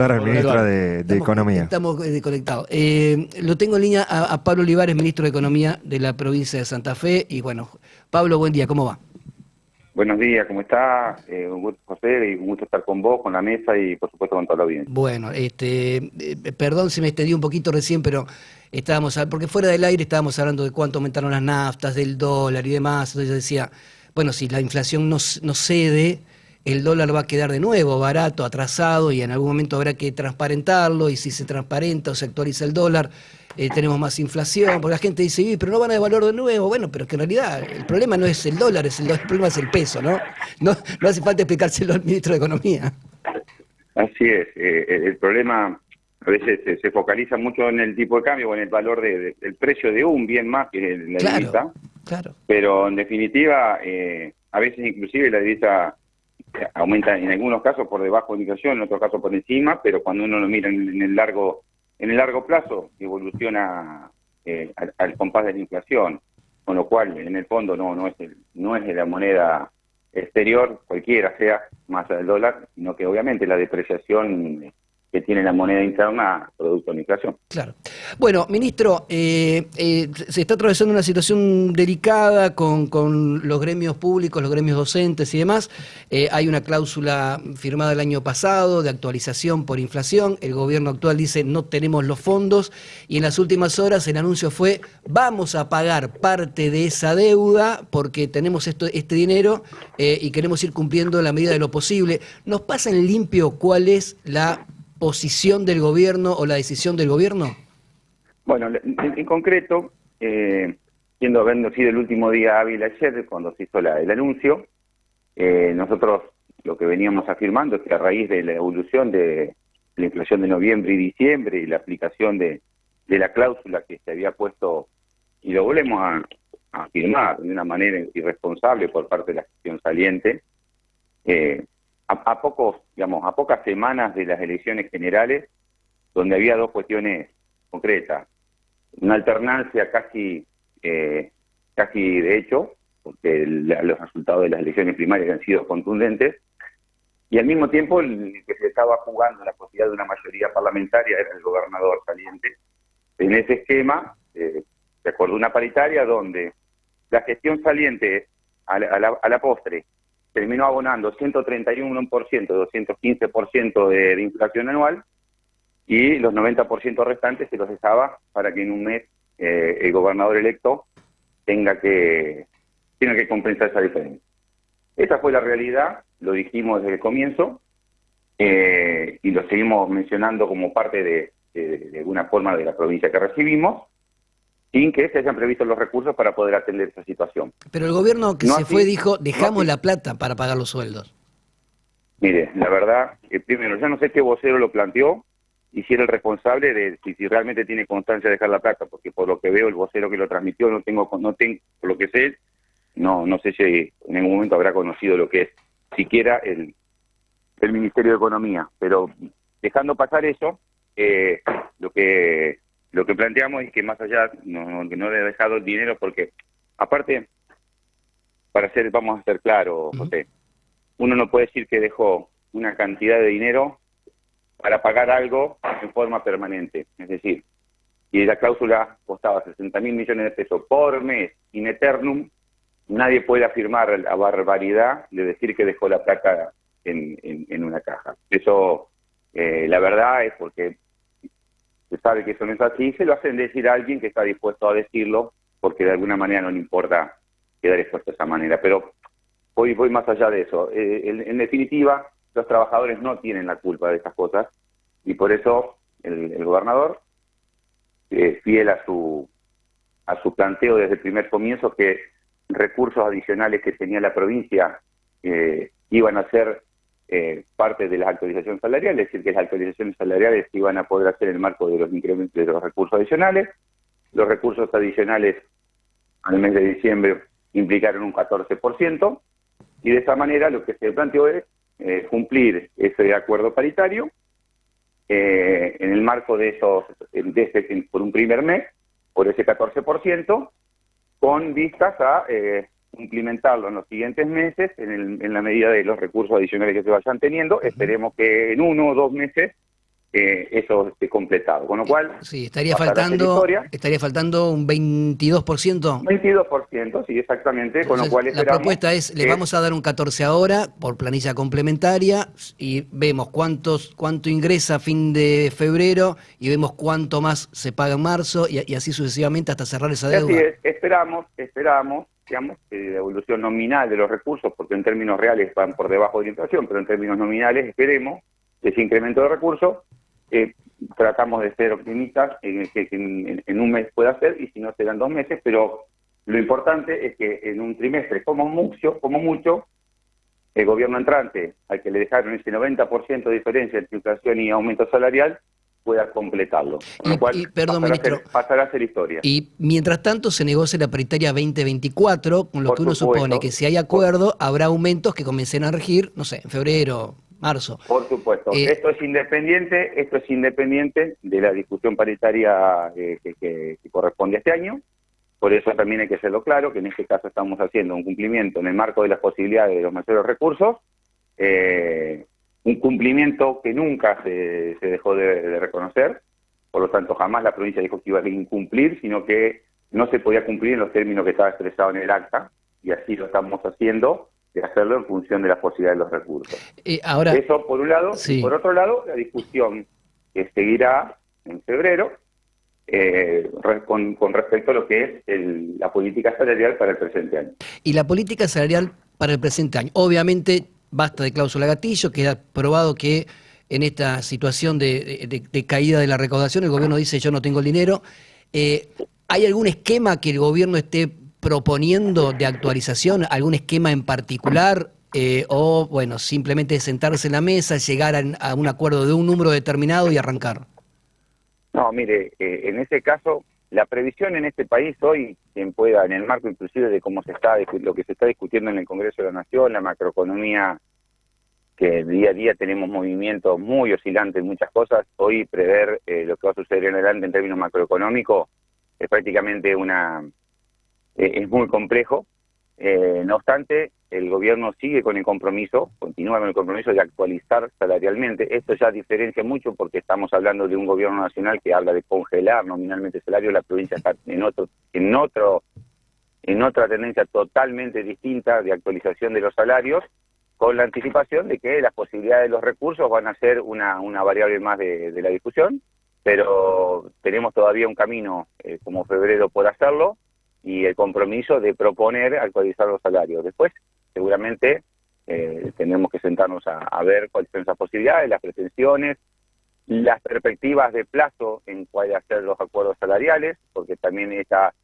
Para el Hola, ministro Eduardo. de Economía. Estamos conectados. Lo tengo en línea a Pablo Olivares, ministro de Economía de la provincia de Santa Fe. Y bueno, Pablo, buen día, ¿cómo va? Buenos días, ¿cómo está? Un gusto, José, y un gusto estar con vos, con la mesa y por supuesto con toda la audiencia. Bueno, perdón si me extendí un poquito recién, pero porque fuera del aire estábamos hablando de cuánto aumentaron las naftas, del dólar y demás. Entonces yo decía, bueno, si la inflación no cede, el dólar va a quedar de nuevo barato, atrasado, y en algún momento habrá que transparentarlo, y si se transparenta o se actualiza el dólar, tenemos más inflación, porque la gente dice, pero no van a devaluar de nuevo. Bueno, pero es que en realidad el problema no es el dólar, el problema es el peso, ¿no? No hace falta explicárselo al ministro de Economía. Así es, el problema a veces se focaliza mucho en el tipo de cambio o en el valor del precio de un bien más que la divisa, Claro. pero en definitiva a veces inclusive la divisa aumenta en algunos casos por debajo de la inflación, en otros casos por encima, pero cuando uno lo mira en el largo plazo evoluciona al compás de la inflación, con lo cual en el fondo no es de la moneda exterior, cualquiera sea, más del dólar, sino que obviamente la depreciación que tiene la moneda interna producto de la inflación. Claro. Bueno, ministro, se está atravesando una situación delicada con los gremios públicos, los gremios docentes y demás. Hay una cláusula firmada el año pasado de actualización por inflación. El gobierno actual dice no tenemos los fondos, y en las últimas horas el anuncio fue vamos a pagar parte de esa deuda porque tenemos este dinero y queremos ir cumpliendo en la medida de lo posible. ¿Nos pasa en limpio cuál es la posición del gobierno o la decisión del gobierno? Bueno, en concreto, habiendo sido el último día hábil ayer, cuando se hizo el anuncio, nosotros lo que veníamos afirmando es que a raíz de la evolución de la inflación de noviembre y diciembre y la aplicación de la cláusula que se había puesto, y lo volvemos a afirmar de una manera irresponsable por parte de la gestión saliente, a pocas semanas de las elecciones generales, donde había dos cuestiones concretas: una alternancia casi de hecho, porque los resultados de las elecciones primarias han sido contundentes, y al mismo tiempo el que se estaba jugando la posibilidad de una mayoría parlamentaria era el gobernador saliente. En ese esquema se acordó una paritaria donde la gestión saliente a la postre terminó abonando 131%, 215% de inflación anual, y los 90% restantes se los dejaba para que en un mes el gobernador electo tenga que compensar esa diferencia. Esa fue la realidad, lo dijimos desde el comienzo, y lo seguimos mencionando como parte de alguna forma de la provincia que recibimos, sin que se hayan previsto los recursos para poder atender esa situación. Pero el gobierno que No se así- fue dijo, dejamos no así- la plata para pagar los sueldos. Mire, la verdad, primero, ya no sé qué vocero lo planteó y si era el responsable de si realmente tiene constancia de dejar la plata, porque por lo que veo el vocero que lo transmitió no tengo, por lo que sé, no sé si en algún momento habrá conocido lo que es siquiera el Ministerio de Economía. Pero dejando pasar eso, lo que planteamos es que más allá que no le ha dejado el dinero, porque aparte, vamos a ser claros, José, uno no puede decir que dejó una cantidad de dinero para pagar algo en forma permanente. Es decir, si la cláusula costaba 60.000 millones de pesos por mes in eternum, nadie puede afirmar la barbaridad de decir que dejó la plata en una caja. Eso, la verdad es porque se sabe que eso no es así, se lo hacen decir a alguien que está dispuesto a decirlo, porque de alguna manera no le importa quedar expuesto de esa manera. Pero voy más allá de eso. En definitiva, los trabajadores no tienen la culpa de estas cosas, y por eso el gobernador, fiel a su planteo desde el primer comienzo, que recursos adicionales que tenía la provincia iban a ser parte de las actualizaciones salariales, es decir, que las actualizaciones salariales se iban a poder hacer en el marco de los incrementos de los recursos adicionales. Los recursos adicionales al mes de diciembre implicaron un 14%, y de esa manera lo que se planteó es cumplir ese acuerdo paritario en el marco por un primer mes, por ese 14%, con vistas a implementarlo en los siguientes meses en la medida de los recursos adicionales que se vayan teniendo. Esperemos que en 1 o 2 meses eso esté completado. Con lo cual, Sí, pasará a ser historia. estaría faltando un 22%. 22%, sí, exactamente, con lo Entonces, cual la esperamos propuesta es, le que vamos a dar un 14 ahora por planilla complementaria y vemos cuánto ingresa a fin de febrero y vemos cuánto más se paga en marzo y así sucesivamente hasta cerrar esa y así deuda. es, esperamos, digamos, que la evolución nominal de los recursos, porque en términos reales van por debajo de la inflación, pero en términos nominales esperemos que ese incremento de recursos, tratamos de ser optimistas en que en un mes pueda ser, y si no serán 2 meses, pero lo importante es que en un trimestre, como mucho, el gobierno entrante, al que le dejaron ese 90% de diferencia entre inflación y aumento salarial, pueda completarlo. Con lo cual, Perdón, ministro, pasará a ser historia. y mientras tanto se negocia la paritaria 2024, con lo Por que uno supone supuesto, que si hay acuerdo, habrá aumentos que comiencen a regir, no sé, en febrero, marzo. por supuesto. Eh, Esto es independiente de la discusión paritaria que corresponde a este año. Por eso también hay que hacerlo claro, que en este caso estamos haciendo un cumplimiento en el marco de las posibilidades de los mayores recursos, un cumplimiento que nunca se dejó de reconocer, por lo tanto jamás la provincia dijo que iba a incumplir, sino que no se podía cumplir en los términos que estaba expresado en el acta, y así lo estamos haciendo, de hacerlo en función de las posibilidades de los recursos. ahora, Eso por un lado, sí. y por otro lado, la discusión que seguirá en febrero, con respecto a lo que es la política salarial para el presente año. Y la política salarial para el presente año. Obviamente, basta de cláusula gatillo, queda probado que en esta situación de caída de la recaudación, el gobierno dice yo no tengo el dinero. ¿Hay algún esquema que el gobierno esté proponiendo de actualización? ¿Algún esquema en particular? O, bueno, simplemente sentarse en la mesa, llegar a un acuerdo de un número determinado y arrancar. No, mire, en ese caso, la previsión en este país hoy, quien pueda, en el marco inclusive de lo que se está discutiendo en el Congreso de la Nación, la macroeconomía, que día a día tenemos movimientos muy oscilantes en muchas cosas, hoy prever lo que va a suceder en adelante en términos macroeconómicos es prácticamente es muy complejo. No obstante, el gobierno continúa con el compromiso de actualizar salarialmente. Esto ya diferencia mucho porque estamos hablando de un gobierno nacional que habla de congelar nominalmente el salario. La provincia está en otra tendencia totalmente distinta de actualización de los salarios, con la anticipación de que las posibilidades de los recursos van a ser una variable más de la discusión, pero tenemos todavía un camino como febrero por hacerlo, y el compromiso de proponer actualizar los salarios. Después, seguramente, tendremos que sentarnos a ver cuáles son esas posibilidades, las pretensiones, las perspectivas de plazo en cuáles hacer los acuerdos salariales, porque también esta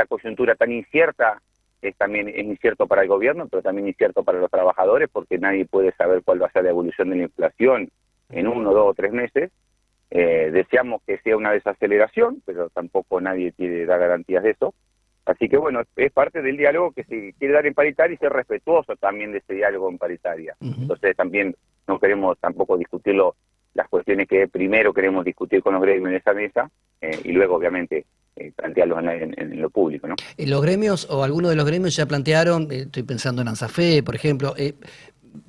coyuntura tan incierta es incierto para el gobierno, pero también incierto para los trabajadores, porque nadie puede saber cuál va a ser la evolución de la inflación en 1, 2 o 3 meses. Deseamos que sea una desaceleración, pero tampoco nadie quiere dar garantías de eso. Así que bueno, es parte del diálogo que se quiere dar en paritaria y ser respetuoso también de ese diálogo en paritaria. Entonces también no queremos tampoco discutirlo, las cuestiones que primero queremos discutir con los gremios en esa mesa, y luego obviamente plantearlos en lo público, ¿no? Los gremios o algunos de los gremios ya plantearon, estoy pensando en ANSAFE, por ejemplo,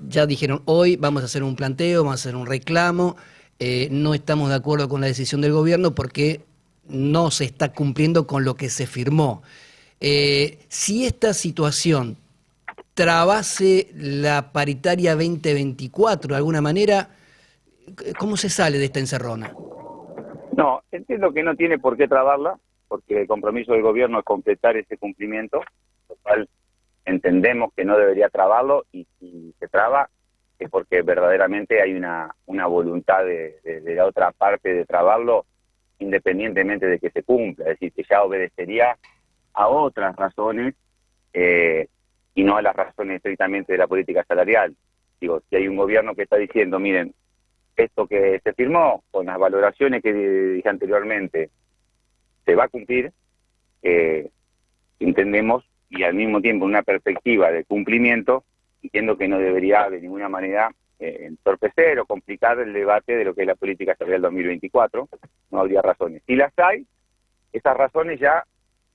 ya dijeron hoy vamos a hacer un planteo, vamos a hacer un reclamo. No estamos de acuerdo con la decisión del gobierno porque no se está cumpliendo con lo que se firmó. Si esta situación trabase la paritaria 2024 de alguna manera, ¿cómo se sale de esta encerrona? No, entiendo que no tiene por qué trabarla, porque el compromiso del gobierno es completar ese cumplimiento, lo cual entendemos que no debería trabarlo, y si se traba es porque verdaderamente hay una voluntad de la otra parte de trabarlo, independientemente de que se cumpla, es decir, que ya obedecería a otras razones, y no a las razones estrictamente de la política salarial. Digo, si hay un gobierno que está diciendo, miren, esto que se firmó, con las valoraciones que dije anteriormente, se va a cumplir, entendemos, y al mismo tiempo una perspectiva de cumplimiento, entiendo que no debería de ninguna manera entorpecer o complicar el debate de lo que es la política salarial 2024, no habría razones. Si las hay, esas razones ya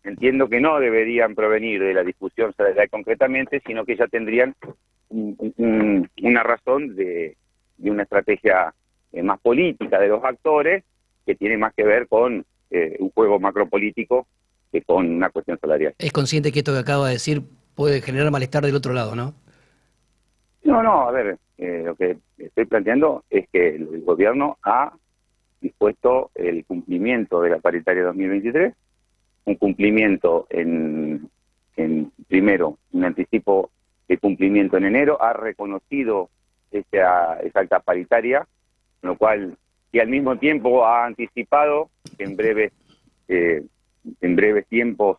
entiendo que no deberían provenir de la discusión salarial concretamente, sino que ya tendrían una razón de una estrategia más política de los actores, que tiene más que ver con un juego macropolítico que con una cuestión salarial. Es consciente que esto que acaba de decir puede generar malestar del otro lado, ¿no? No, a ver, lo que estoy planteando es que el gobierno ha dispuesto el cumplimiento de la paritaria 2023, un cumplimiento primero, un anticipo de cumplimiento en enero, ha reconocido esa alta paritaria, con lo cual, y al mismo tiempo ha anticipado que en breves tiempos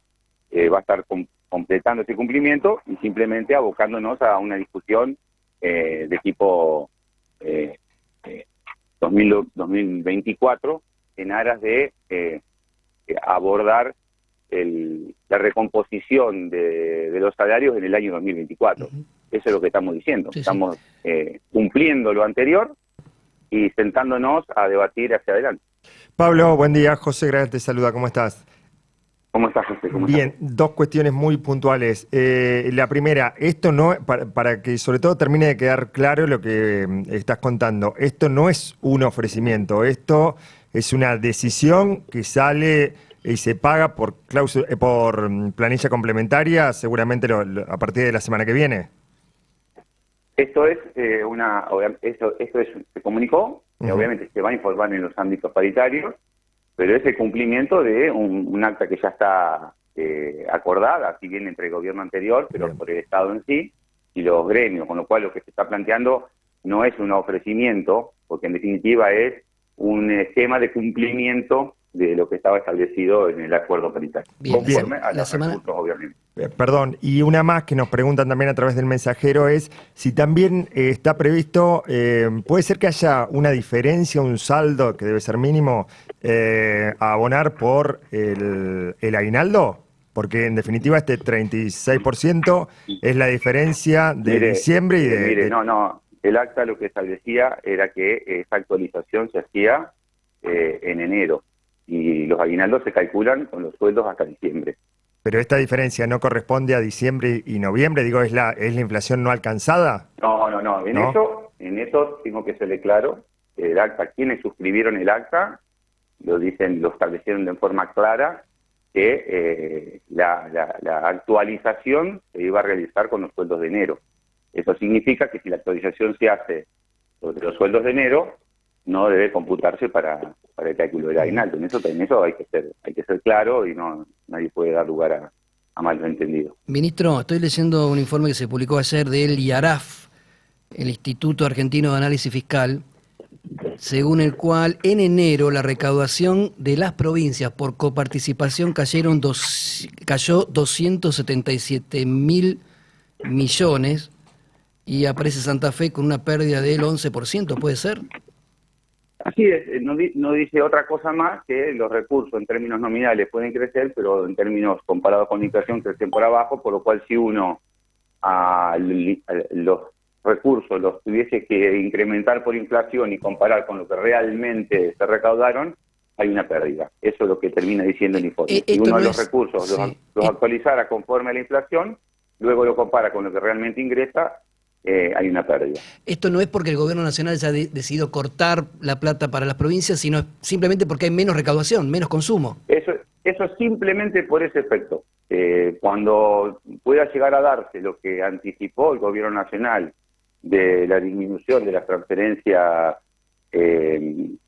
va a estar completando ese cumplimiento y simplemente abocándonos a una discusión de tipo 2024 en aras de abordar la recomposición de los salarios en el año 2024. Eso es lo que estamos diciendo. Sí, estamos cumpliendo lo anterior y sentándonos a debatir hacia adelante. Pablo, buen día. José Grael te saluda. ¿Cómo estás? ¿Cómo estás, José? ¿Cómo Bien, estás? dos cuestiones muy puntuales. La primera, esto no, para que sobre todo termine de quedar claro lo que estás contando, esto no es un ofrecimiento, esto es una decisión que sale y se paga por planilla complementaria, seguramente a partir de la semana que viene. Esto es se comunicó, obviamente se va a informar en los ámbitos paritarios, pero es el cumplimiento de un acta que ya está acordada, si bien entre el gobierno anterior, pero por el Estado en sí, y los gremios, con lo cual lo que se está planteando no es un ofrecimiento, porque en definitiva es un esquema de cumplimiento de lo que estaba establecido en el acuerdo paritario. Bien, Conforme a la los semana... recursos, obviamente. Perdón, y una más que nos preguntan también a través del mensajero es si también está previsto, puede ser que haya una diferencia, un saldo que debe ser mínimo a abonar por el aguinaldo, porque en definitiva este 36% es la diferencia de diciembre y de... No, el acta lo que establecía era que esa actualización se hacía en enero y los aguinaldos se calculan con los sueldos hasta diciembre. Pero esta diferencia no corresponde a diciembre y noviembre, digo, ¿es la inflación no alcanzada? No. En eso tengo que serle claro, el acta, quienes suscribieron el acta, lo establecieron de forma clara, que la actualización se iba a realizar con los sueldos de enero. Eso significa que si la actualización se hace sobre los sueldos de enero, no debe computarse para el cálculo del aguinaldo. En eso hay que ser claro y nadie puede dar lugar a malos entendidos. Ministro, estoy leyendo un informe que se publicó ayer del IARAF, el Instituto Argentino de Análisis Fiscal, según el cual en enero la recaudación de las provincias por coparticipación cayó 277.000 millones y aparece Santa Fe con una pérdida del 11%, ¿puede ser? Así es, no dice otra cosa más que los recursos en términos nominales pueden crecer, pero en términos comparados con la inflación crecen por abajo, por lo cual si uno los recursos los tuviese que incrementar por inflación y comparar con lo que realmente se recaudaron, hay una pérdida. Eso es lo que termina diciendo el informe. Si uno de los recursos los actualizara conforme a la inflación, luego lo compara con lo que realmente ingresa, hay una pérdida. Esto no es porque el gobierno nacional ya ha decidido cortar la plata para las provincias, sino simplemente porque hay menos recaudación, menos consumo. Eso simplemente por ese efecto. Cuando pueda llegar a darse lo que anticipó el gobierno nacional de la disminución de las transferencias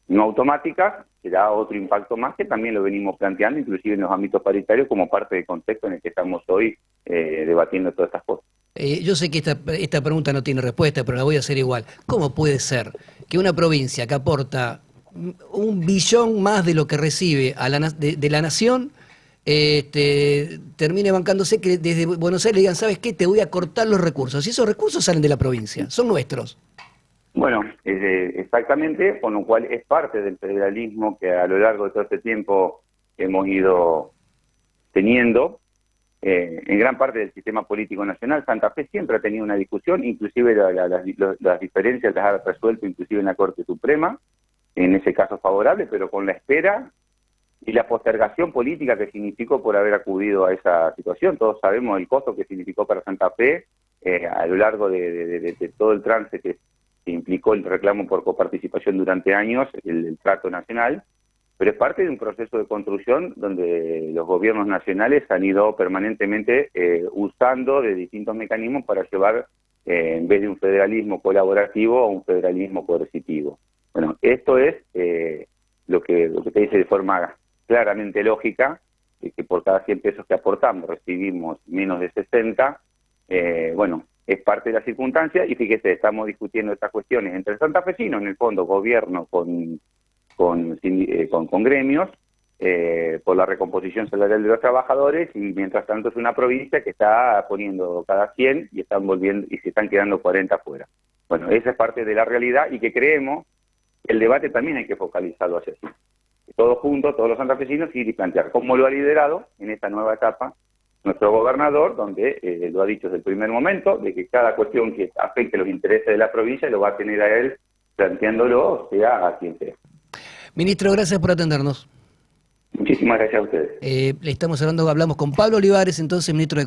no automáticas, será otro impacto más que también lo venimos planteando, inclusive en los ámbitos paritarios, como parte del contexto en el que estamos hoy debatiendo todas estas cosas. Yo sé que esta pregunta no tiene respuesta, pero la voy a hacer igual. ¿Cómo puede ser que una provincia que aporta 1 billón más de lo que recibe de la nación termine bancándose, que desde Buenos Aires le digan, ¿sabes qué? Te voy a cortar los recursos. Y esos recursos salen de la provincia, son nuestros. Bueno, exactamente, con lo cual es parte del federalismo que a lo largo de todo este tiempo hemos ido teniendo. En gran parte del sistema político nacional, Santa Fe siempre ha tenido una discusión, inclusive las diferencias las ha resuelto inclusive en la Corte Suprema, en ese caso favorable, pero con la espera y la postergación política que significó por haber acudido a esa situación. Todos sabemos el costo que significó para Santa Fe a lo largo de todo el trance que que implicó el reclamo por coparticipación durante años, el trato nacional, pero es parte de un proceso de construcción donde los gobiernos nacionales han ido permanentemente usando de distintos mecanismos para llevar, en vez de un federalismo colaborativo, a un federalismo coercitivo. Bueno, esto es lo que te dice de forma claramente lógica, que por cada 100 pesos que aportamos recibimos menos de 60, bueno, es parte de la circunstancia, y fíjese, estamos discutiendo estas cuestiones entre santafesinos, en el fondo, gobierno con gremios, por la recomposición salarial de los trabajadores, y mientras tanto es una provincia que está poniendo cada 100 y están volviendo y se están quedando 40 afuera. Bueno, esa es parte de la realidad, y que creemos que el debate también hay que focalizarlo hacia así. Todos juntos, todos los santafesinos, y plantear cómo lo ha liderado en esta nueva etapa nuestro gobernador, donde lo ha dicho desde el primer momento, de que cada cuestión que afecte los intereses de la provincia lo va a tener a él planteándolo, sea a quien sea. Ministro, gracias por atendernos. Muchísimas gracias a ustedes. Le estamos hablando, hablamos con Pablo Olivares, entonces ministro de